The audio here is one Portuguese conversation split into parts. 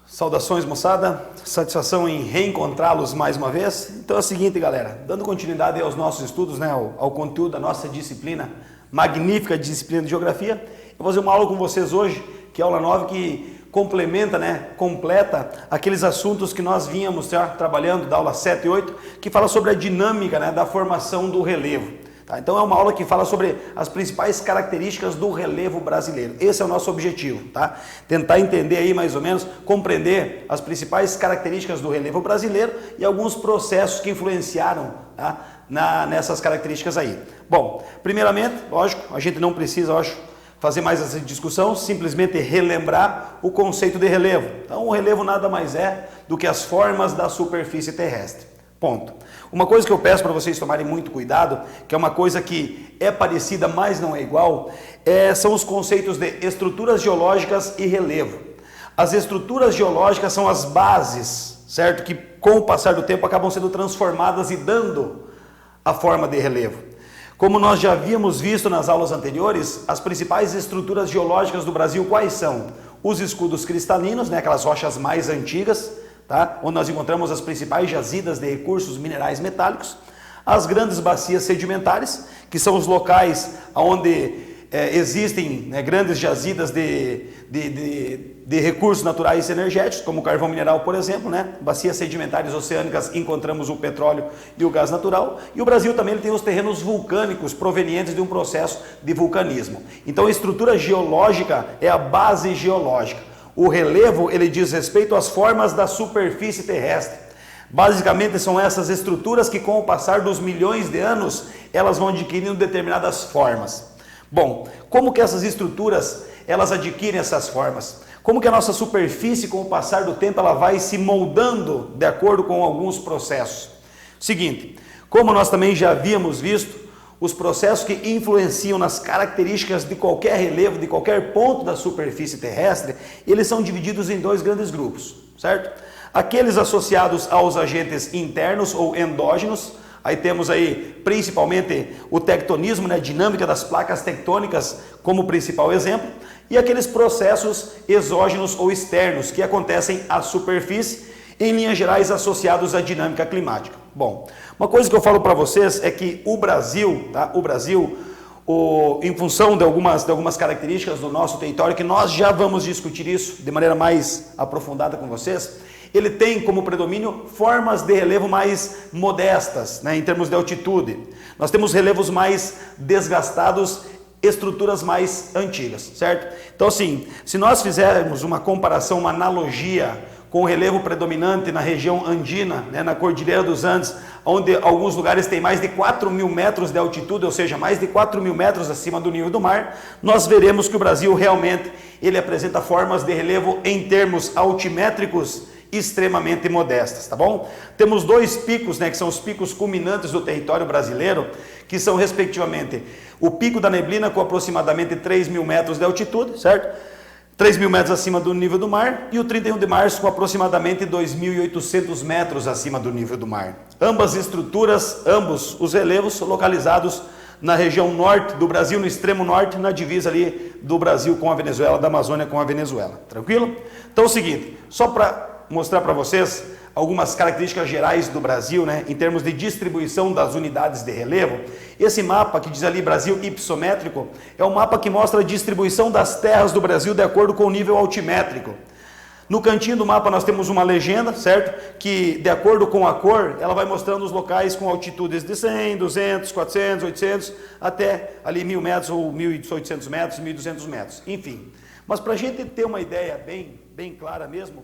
Saudações, moçada, satisfação em reencontrá-los mais uma vez. Então é o seguinte, galera, dando continuidade aos nossos estudos, né, ao conteúdo da nossa disciplina, magnífica disciplina de Geografia, eu vou fazer uma aula com vocês hoje, que é a aula 9, que complementa, completa aqueles assuntos que nós vínhamos trabalhando da aula 7 e 8, que fala sobre a dinâmica, da formação do relevo. Então é uma aula que fala sobre as principais características do relevo brasileiro. Esse é o nosso objetivo, tá? Tentar entender aí mais ou menos, compreender as principais características do relevo brasileiro e alguns processos que influenciaram, nessas características aí. Bom, primeiramente, lógico, a gente não precisa, fazer mais essa discussão, simplesmente relembrar o conceito de relevo. Então o relevo nada mais é do que as formas da superfície terrestre. Ponto. Uma coisa que eu peço para vocês tomarem muito cuidado, que é uma coisa que é parecida, mas não é igual, são os conceitos de estruturas geológicas e relevo. As estruturas geológicas são as bases, certo? Que com o passar do tempo acabam sendo transformadas e dando a forma de relevo. Como nós já havíamos visto nas aulas anteriores, as principais estruturas geológicas do Brasil quais são? Os escudos cristalinos, aquelas rochas mais antigas, onde nós encontramos as principais jazidas de recursos minerais metálicos, as grandes bacias sedimentares, que são os locais onde existem grandes jazidas de recursos naturais e energéticos, como o carvão mineral, por exemplo, bacias sedimentares oceânicas, encontramos o petróleo e o gás natural, e o Brasil também ele tem os terrenos vulcânicos provenientes de um processo de vulcanismo. Então a estrutura geológica é a base geológica. O relevo, ele diz respeito às formas da superfície terrestre. Basicamente são essas estruturas que com o passar dos milhões de anos, elas vão adquirindo determinadas formas. Bom, como que essas estruturas, elas adquirem essas formas? Como que a nossa superfície com o passar do tempo, ela vai se moldando de acordo com alguns processos? Seguinte, como nós também já havíamos visto, os processos que influenciam nas características de qualquer relevo, de qualquer ponto da superfície terrestre, eles são divididos em dois grandes grupos, certo? Aqueles associados aos agentes internos ou endógenos, aí temos aí principalmente o tectonismo, a dinâmica das placas tectônicas como principal exemplo, e aqueles processos exógenos ou externos que acontecem à superfície, em linhas gerais associados à dinâmica climática. Bom, uma coisa que eu falo para vocês é que o Brasil, em função de algumas características do nosso território, que nós já vamos discutir isso de maneira mais aprofundada com vocês, ele tem como predomínio formas de relevo mais modestas, em termos de altitude. Nós temos relevos mais desgastados, estruturas mais antigas, certo? Então assim, se nós fizermos uma comparação, uma analogia com o relevo predominante na região andina, na Cordilheira dos Andes, onde alguns lugares têm mais de 4.000 metros de altitude, ou seja, mais de 4.000 metros acima do nível do mar, nós veremos que o Brasil realmente ele apresenta formas de relevo em termos altimétricos extremamente modestas, tá bom? Temos dois picos, que são os picos culminantes do território brasileiro, que são respectivamente o pico da neblina com aproximadamente 3.000 metros de altitude, certo? 3.000 metros acima do nível do mar e o 31 de março com aproximadamente 2.800 metros acima do nível do mar. Ambas estruturas, ambos os relevos localizados na região norte do Brasil, no extremo norte, na divisa ali do Brasil com a Venezuela, da Amazônia com a Venezuela. Tranquilo? Então é o seguinte, só para mostrar para vocês algumas características gerais do Brasil, em termos de distribuição das unidades de relevo. Esse mapa que diz ali Brasil ipsométrico é um mapa que mostra a distribuição das terras do Brasil de acordo com o nível altimétrico. No cantinho do mapa nós temos uma legenda, certo? Que de acordo com a cor, ela vai mostrando os locais com altitudes de 100, 200, 400, 800, até ali 1.000 metros ou 1.800 metros, 1.200 metros, enfim. Mas para a gente ter uma ideia bem clara mesmo,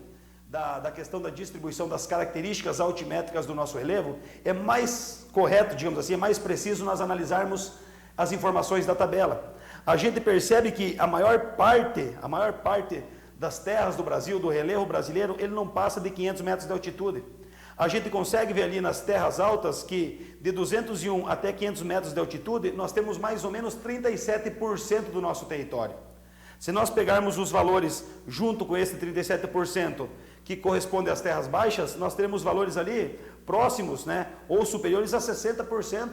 da questão da distribuição das características altimétricas do nosso relevo, é mais correto, digamos assim, é mais preciso nós analisarmos as informações da tabela. A gente percebe que a maior parte das terras do Brasil, do relevo brasileiro, ele não passa de 500 metros de altitude. A gente consegue ver ali nas terras altas que de 201 até 500 metros de altitude, nós temos mais ou menos 37% do nosso território. Se nós pegarmos os valores junto com esse 37%, que corresponde às terras baixas, nós teremos valores ali próximos, ou superiores a 60%.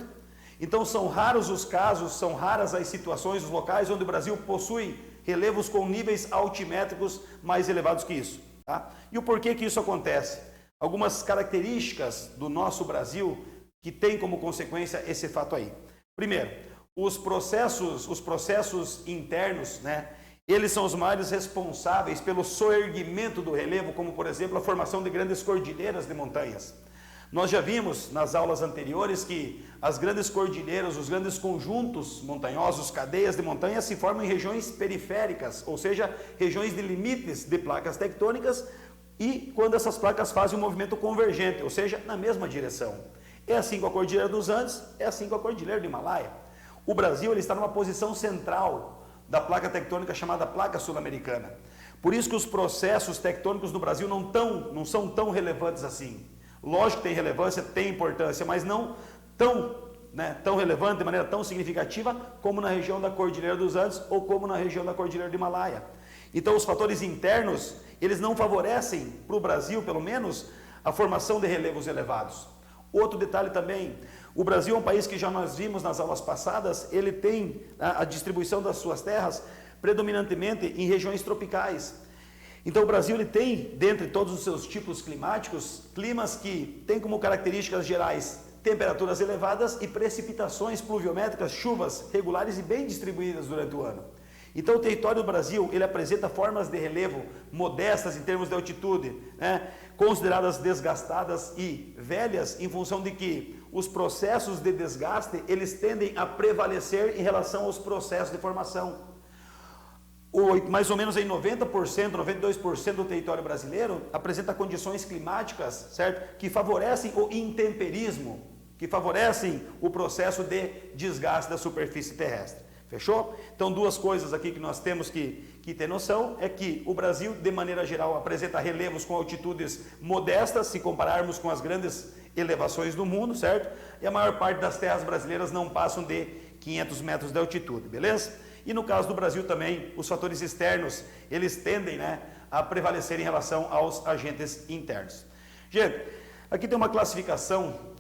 Então são raros os casos, são raras as situações, os locais onde o Brasil possui relevos com níveis altimétricos mais elevados que isso. Tá? E o porquê que isso acontece? Algumas características do nosso Brasil que tem como consequência esse fato aí. Primeiro, os processos internos, né? Eles são os maiores responsáveis pelo soerguimento do relevo, como por exemplo a formação de grandes cordilheiras de montanhas. Nós já vimos nas aulas anteriores que as grandes cordilheiras, os grandes conjuntos montanhosos, cadeias de montanhas se formam em regiões periféricas, ou seja, regiões de limites de placas tectônicas e quando essas placas fazem um movimento convergente, ou seja, na mesma direção. É assim com a Cordilheira dos Andes, é assim com a Cordilheira do Himalaia. O Brasil ele está numa posição central da placa tectônica chamada placa sul-americana. Por isso que os processos tectônicos no Brasil não são tão relevantes assim. Lógico que tem relevância, tem importância, mas não tão relevante, de maneira tão significativa como na região da Cordilheira dos Andes ou como na região da Cordilheira do Himalaia. Então os fatores internos, eles não favorecem para o Brasil, pelo menos, a formação de relevos elevados. Outro detalhe também, o Brasil é um país que já nós vimos nas aulas passadas, ele tem a distribuição das suas terras predominantemente em regiões tropicais. Então o Brasil ele tem, dentre todos os seus tipos climáticos, climas que têm como características gerais temperaturas elevadas e precipitações pluviométricas, chuvas regulares e bem distribuídas durante o ano. Então o território do Brasil ele apresenta formas de relevo modestas em termos de altitude, né, consideradas desgastadas e velhas em função de que os processos de desgaste eles tendem a prevalecer em relação aos processos de formação. Mais ou menos em 90%, 92% do território brasileiro apresenta condições climáticas, certo, que favorecem o intemperismo, que favorecem o processo de desgaste da superfície terrestre. Fechou? Então, duas coisas aqui que nós temos que ter noção é que o Brasil, de maneira geral, apresenta relevos com altitudes modestas, se compararmos com as grandes elevações do mundo, certo? E a maior parte das terras brasileiras não passam de 500 metros de altitude, beleza? E no caso do Brasil também, os fatores externos, eles tendem, né, a prevalecer em relação aos agentes internos. Gente, aqui tem uma classificação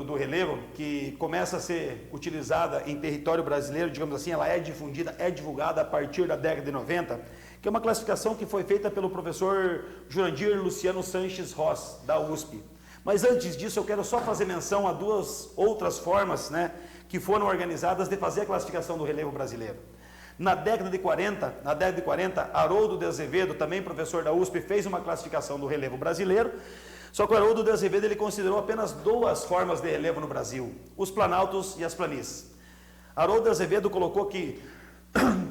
do relevo que começa a ser utilizada em território brasileiro, digamos assim, ela é difundida, é divulgada a partir da década de 90, que é uma classificação que foi feita pelo professor Jurandir Luciano Sanches Ross, da USP. Mas antes disso, eu quero só fazer menção a duas outras formas, né, que foram organizadas de fazer a classificação do relevo brasileiro. Na década de 40, Haroldo de Azevedo, também professor da USP, fez uma classificação do relevo brasileiro. Só que o Haroldo de Azevedo ele considerou apenas duas formas de relevo no Brasil, os planaltos e as planícies. Haroldo de Azevedo colocou que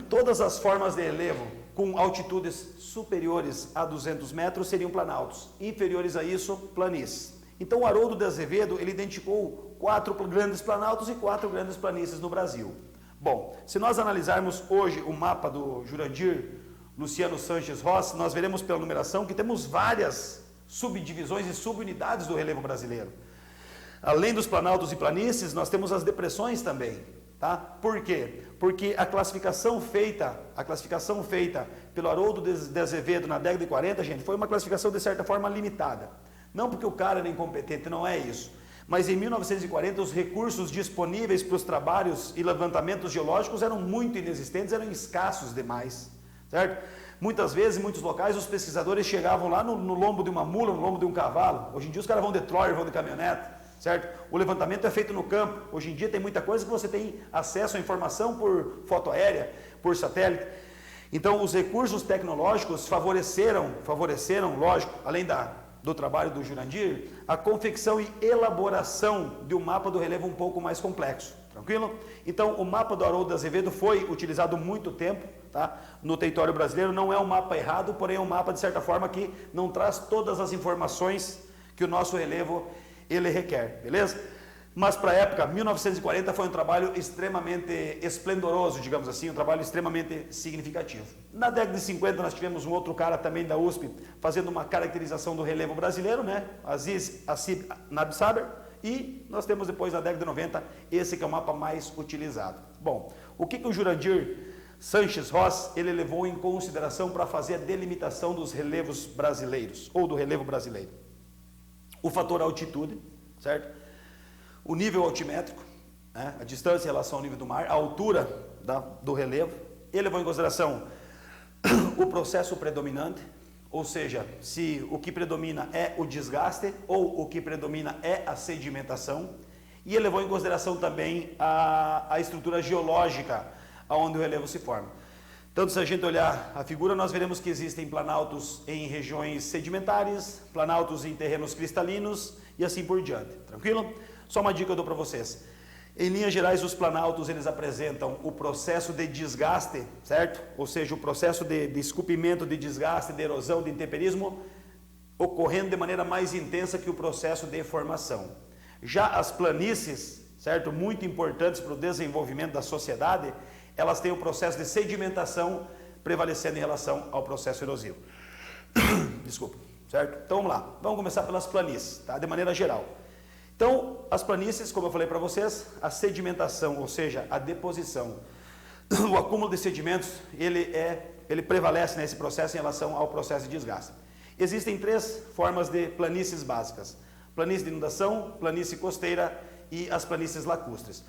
todas as formas de relevo com altitudes superiores a 200 metros seriam planaltos, inferiores a isso, planícies. Então o Haroldo de Azevedo ele identificou 4 grandes planaltos e 4 grandes planícies no Brasil. Bom, se nós analisarmos hoje o mapa do Jurandir Luciano Sanches Ross, nós veremos pela numeração que temos várias subdivisões e subunidades do relevo brasileiro. Além dos planaltos e planícies, nós temos as depressões também, tá? Por quê? Porque a classificação feita pelo Haroldo de Azevedo na década de 40, gente, foi uma classificação de certa forma limitada. Não porque o cara era incompetente, não é isso. Mas em 1940 os recursos disponíveis para os trabalhos e levantamentos geológicos eram muito inexistentes, eram escassos demais, certo? Muitas vezes, em muitos locais, os pesquisadores chegavam lá no lombo de uma mula, no lombo de um cavalo. Hoje em dia os caras vão de troller, vão de caminhonete, certo? O levantamento é feito no campo. Hoje em dia tem muita coisa que você tem acesso à informação por foto aérea, por satélite. Então os recursos tecnológicos favoreceram, lógico, além do trabalho do Jurandir, a confecção e elaboração de um mapa do relevo um pouco mais complexo. Tranquilo? Então, o mapa do Haroldo de Azevedo foi utilizado muito tempo, tá, no território brasileiro. Não é um mapa errado, porém é um mapa, de certa forma, que não traz todas as informações que o nosso relevo ele requer, beleza? Mas para a época, 1940 foi um trabalho extremamente esplendoroso, digamos assim, um trabalho extremamente significativo. Na década de 50 nós tivemos um outro cara também da USP fazendo uma caracterização do relevo brasileiro, né? Aziz Assib Nabsaber, e nós temos depois na década de 90 esse que é o mapa mais utilizado. Bom, o que o Jurandir Sanches Ross ele levou em consideração para fazer a delimitação dos relevos brasileiros, ou do relevo brasileiro? O fator altitude, certo? O nível altimétrico, né? A distância em relação ao nível do mar, a altura do relevo, ele levou em consideração o processo predominante, ou seja, se o que predomina é o desgaste ou o que predomina é a sedimentação, e ele levou em consideração também a estrutura geológica onde o relevo se forma. Então, se a gente olhar a figura, nós veremos que existem planaltos em regiões sedimentares, planaltos em terrenos cristalinos e assim por diante. Tranquilo? Só uma dica que eu dou para vocês. Em linhas gerais, os planaltos eles apresentam o processo de desgaste, certo? Ou seja, o processo de esculpimento, de desgaste, de erosão, de intemperismo, ocorrendo de maneira mais intensa que o processo de formação. Já as planícies, certo? Muito importantes para o desenvolvimento da sociedade, elas têm o processo de sedimentação prevalecendo em relação ao processo erosivo. Desculpa, certo? Então vamos lá, vamos começar pelas planícies, tá? De maneira geral. Então, as planícies, como eu falei para vocês, a sedimentação, ou seja, a deposição, o acúmulo de sedimentos, ele prevalece nesse processo em relação ao processo de desgaste. Existem 3 formas de planícies básicas: planície de inundação, planície costeira e as planícies lacustres.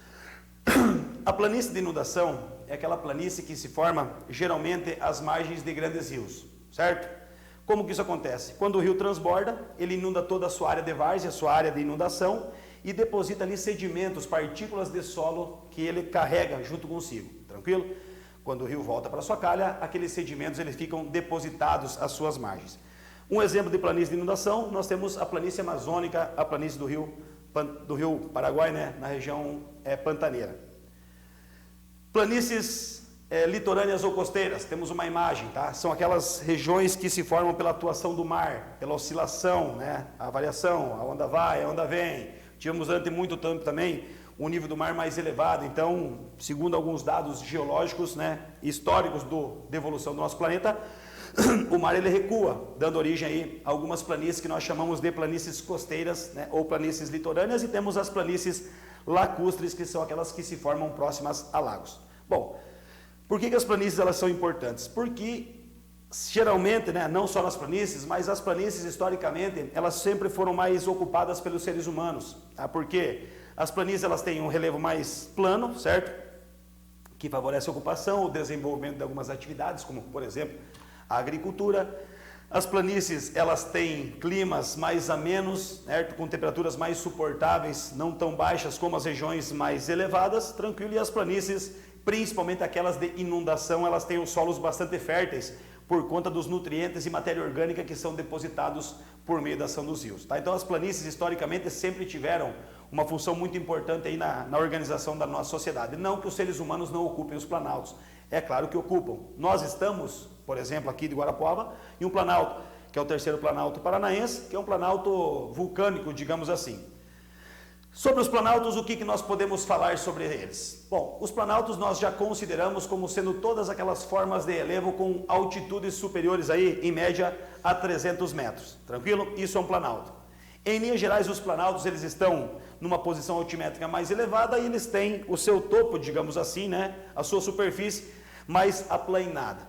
A planície de inundação é aquela planície que se forma geralmente às margens de grandes rios, certo? Como que isso acontece? Quando o rio transborda, ele inunda toda a sua área de várzea, a sua área de inundação, e deposita ali sedimentos, partículas de solo que ele carrega junto consigo, tranquilo? Quando o rio volta para sua calha, aqueles sedimentos eles ficam depositados às suas margens. Um exemplo de planície de inundação, nós temos a planície amazônica, a planície do rio Paraguai, né, na região pantaneira. Planícies litorâneas ou costeiras, temos uma imagem, tá? São aquelas regiões que se formam pela atuação do mar, pela oscilação, né? A variação, a onda vai, a onda vem. Tivemos durante muito tempo também o nível do mar mais elevado, então, segundo alguns dados geológicos, né, históricos de evolução do nosso planeta, o mar ele recua, dando origem aí a algumas planícies que nós chamamos de planícies costeiras, né, ou planícies litorâneas, e temos as planícies lacustres, que são aquelas que se formam próximas a lagos. Bom, por que as planícies elas são importantes? Porque geralmente, né, não só nas planícies, mas as planícies historicamente, elas sempre foram mais ocupadas pelos seres humanos, tá? Porque as planícies elas têm um relevo mais plano, certo? Que favorece a ocupação, o desenvolvimento de algumas atividades, como por exemplo, a agricultura. As planícies elas têm climas mais amenos, certo? Com temperaturas mais suportáveis, não tão baixas como as regiões mais elevadas, tranquilo, e as planícies, principalmente aquelas de inundação, elas têm os solos bastante férteis por conta dos nutrientes e matéria orgânica que são depositados por meio da ação dos rios, tá? Então as planícies historicamente sempre tiveram uma função muito importante aí na organização da nossa sociedade. Não que os seres humanos não ocupem os planaltos, é claro que ocupam. Nós estamos, por exemplo, aqui de Guarapuava, em um planalto, que é o terceiro planalto paranaense, que é um planalto vulcânico, digamos assim. Sobre os planaltos, o que nós podemos falar sobre eles? Bom, os planaltos nós já consideramos como sendo todas aquelas formas de relevo com altitudes superiores aí, em média, a 300 metros. Tranquilo? Isso é um planalto. Em linhas gerais, os planaltos eles estão numa posição altimétrica mais elevada e eles têm o seu topo, digamos assim, né, a sua superfície mais aplainada.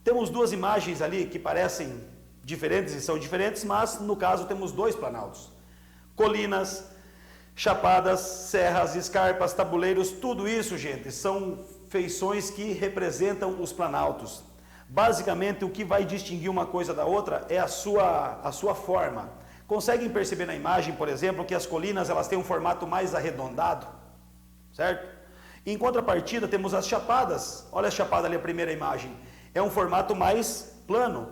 Temos 2 imagens ali que parecem diferentes e são diferentes, mas no caso temos 2 planaltos. Colinas, chapadas, serras, escarpas, tabuleiros, tudo isso, gente, são feições que representam os planaltos. Basicamente, o que vai distinguir uma coisa da outra é a sua forma. Conseguem perceber na imagem, por exemplo, que as colinas elas têm um formato mais arredondado, certo? Em contrapartida, temos as chapadas. Olha a chapada ali, a primeira imagem. É um formato mais plano.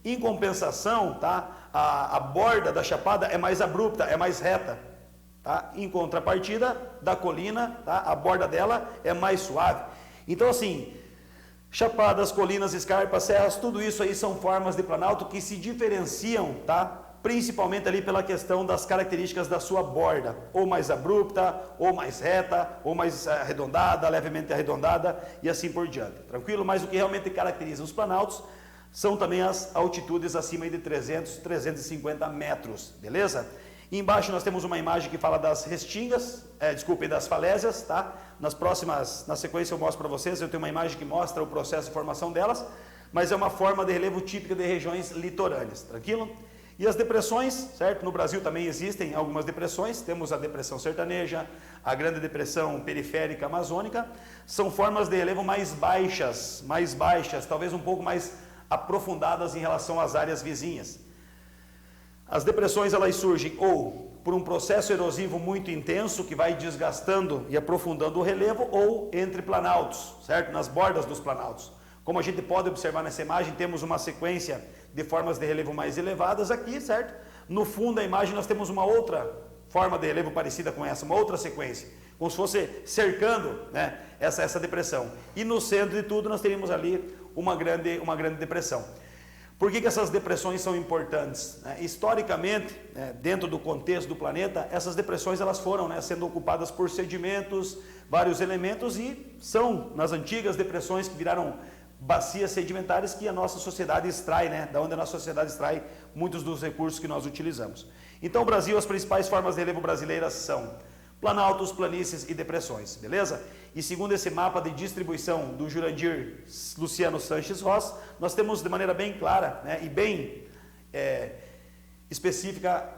Em compensação, tá? A borda da chapada é mais abrupta, é mais reta. Tá? Em contrapartida da colina, tá? A borda dela é mais suave. Então, assim, chapadas, colinas, escarpas, serras, tudo isso aí são formas de planalto que se diferenciam, tá? Principalmente ali pela questão das características da sua borda, ou mais abrupta, ou mais reta, ou mais arredondada, levemente arredondada e assim por diante, tranquilo? Mas o que realmente caracteriza os planaltos são também as altitudes acima de 300, 350 metros, beleza? E embaixo nós temos uma imagem que fala das restingas, das falésias, tá? Na sequência eu mostro para vocês, eu tenho uma imagem que mostra o processo de formação delas, mas é uma forma de relevo típica de regiões litorâneas, tranquilo? E as depressões, certo? No Brasil também existem algumas depressões, temos a depressão sertaneja, a grande depressão periférica amazônica, são formas de relevo mais baixas, talvez um pouco mais aprofundadas em relação às áreas vizinhas. As depressões elas surgem ou por um processo erosivo muito intenso que vai desgastando e aprofundando o relevo ou entre planaltos, certo? Nas bordas dos planaltos. Como a gente pode observar nessa imagem, temos uma sequência de formas de relevo mais elevadas aqui, certo? No fundo da imagem nós temos uma outra forma de relevo parecida com essa, uma outra sequência, como se fosse cercando, né, essa depressão. E no centro de tudo nós teríamos ali uma grande depressão. Por que essas depressões são importantes? Historicamente, dentro do contexto do planeta, essas depressões elas foram, sendo ocupadas por sedimentos, vários elementos, e são nas antigas depressões que viraram bacias sedimentares que a nossa sociedade extrai, da onde a nossa sociedade extrai muitos dos recursos que nós utilizamos. Então, o Brasil, as principais formas de relevo brasileiras são planaltos, planícies e depressões, beleza? E segundo esse mapa de distribuição do Jurandir Luciano Sanches Ross, nós temos de maneira bem clara, e bem específica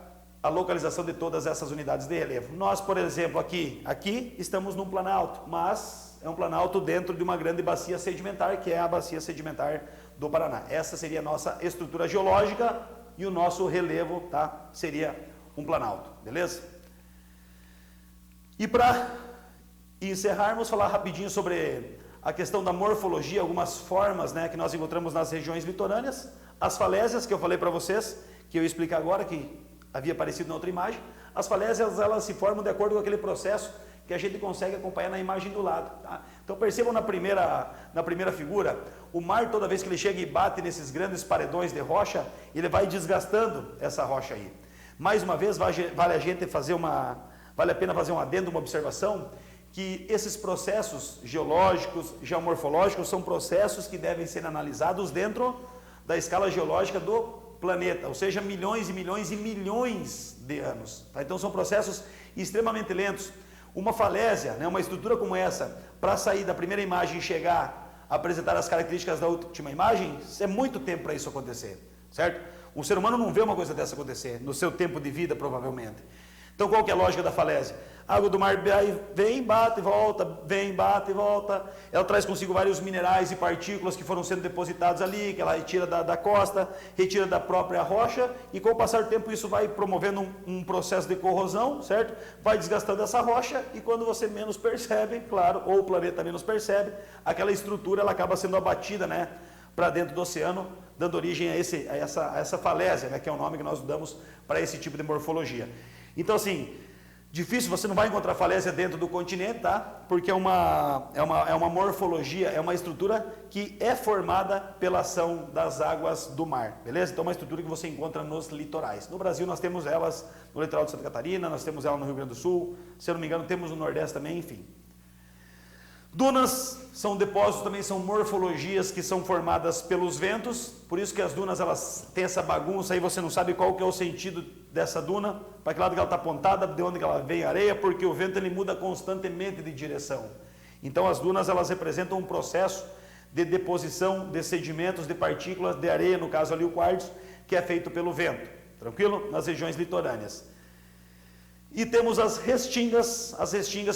a localização de todas essas unidades de relevo. Nós, por exemplo, aqui estamos num planalto, mas é um planalto dentro de uma grande bacia sedimentar, que é a bacia sedimentar do Paraná. Essa seria a nossa estrutura geológica e o nosso relevo, seria um planalto, beleza? E para encerrarmos, falar rapidinho sobre a questão da morfologia, algumas formas, que nós encontramos nas regiões litorâneas. As falésias, que eu falei para vocês, que eu ia explicar agora, que havia aparecido na outra imagem. As falésias, elas se formam de acordo com aquele processo que a gente consegue acompanhar na imagem do lado. Então percebam na primeira figura, o mar, toda vez que ele chega e bate nesses grandes paredões de rocha, ele vai desgastando essa rocha aí. Mais uma vez, vale a pena fazer um adendo, uma observação, que esses processos geológicos, geomorfológicos, são processos que devem ser analisados dentro da escala geológica do planeta, ou seja, milhões e milhões e milhões de anos. Então são processos extremamente lentos. Uma falésia, uma estrutura como essa, para sair da primeira imagem e chegar a apresentar as características da última imagem, é muito tempo para isso acontecer, certo? O ser humano não vê uma coisa dessa acontecer, no seu tempo de vida, provavelmente. Então, qual que é a lógica da falésia? A água do mar vem, bate e volta, vem, bate e volta. Ela traz consigo vários minerais e partículas que foram sendo depositados ali, que ela retira da costa, retira da própria rocha, e com o passar do tempo isso vai promovendo um processo de corrosão, certo? Vai desgastando essa rocha, e quando você menos percebe, claro, ou o planeta menos percebe, aquela estrutura ela acaba sendo abatida, para dentro do oceano, dando origem a essa falésia, que é o nome que nós damos para esse tipo de morfologia. Então, assim, difícil, você não vai encontrar falésia dentro do continente, porque é uma morfologia, é uma estrutura que é formada pela ação das águas do mar, beleza? Então, é uma estrutura que você encontra nos litorais. No Brasil, nós temos elas no litoral de Santa Catarina, nós temos ela no Rio Grande do Sul, se eu não me engano, temos no Nordeste também, enfim. Dunas são depósitos, também são morfologias que são formadas pelos ventos, por isso que as dunas elas têm essa bagunça, aí você não sabe qual que é o sentido dessa duna, para que lado que ela está apontada, de onde que ela vem a areia, porque o vento ele muda constantemente de direção. Então as dunas elas representam um processo de deposição de sedimentos, de partículas, de areia, no caso ali o quartzo, que é feito pelo vento, tranquilo? Nas regiões litorâneas. E temos as restingas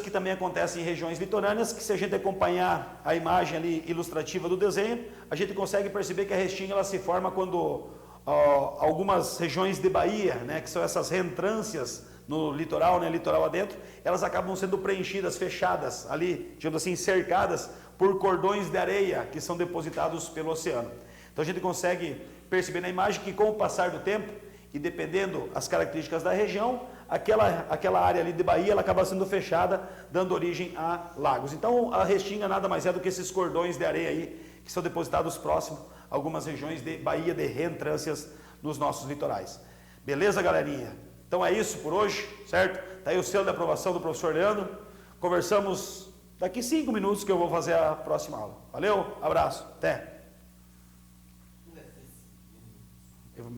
que também acontecem em regiões litorâneas, que se a gente acompanhar a imagem ali ilustrativa do desenho, a gente consegue perceber que a restinga ela se forma quando algumas regiões de Bahia, que são essas reentrâncias no litoral, litoral adentro, elas acabam sendo preenchidas, fechadas ali, digamos assim, cercadas por cordões de areia que são depositados pelo oceano. Então a gente consegue perceber na imagem que com o passar do tempo, e dependendo das características da região, aquela área ali de Bahia ela acaba sendo fechada, dando origem a lagos. Então a restinga nada mais é do que esses cordões de areia aí, que são depositados próximo a algumas regiões de Bahia, de reentrâncias nos nossos litorais. Beleza, galerinha? Então é isso por hoje, certo? Está aí o selo de aprovação do professor Leandro. Conversamos daqui 5 minutos que eu vou fazer a próxima aula. Valeu, abraço, até!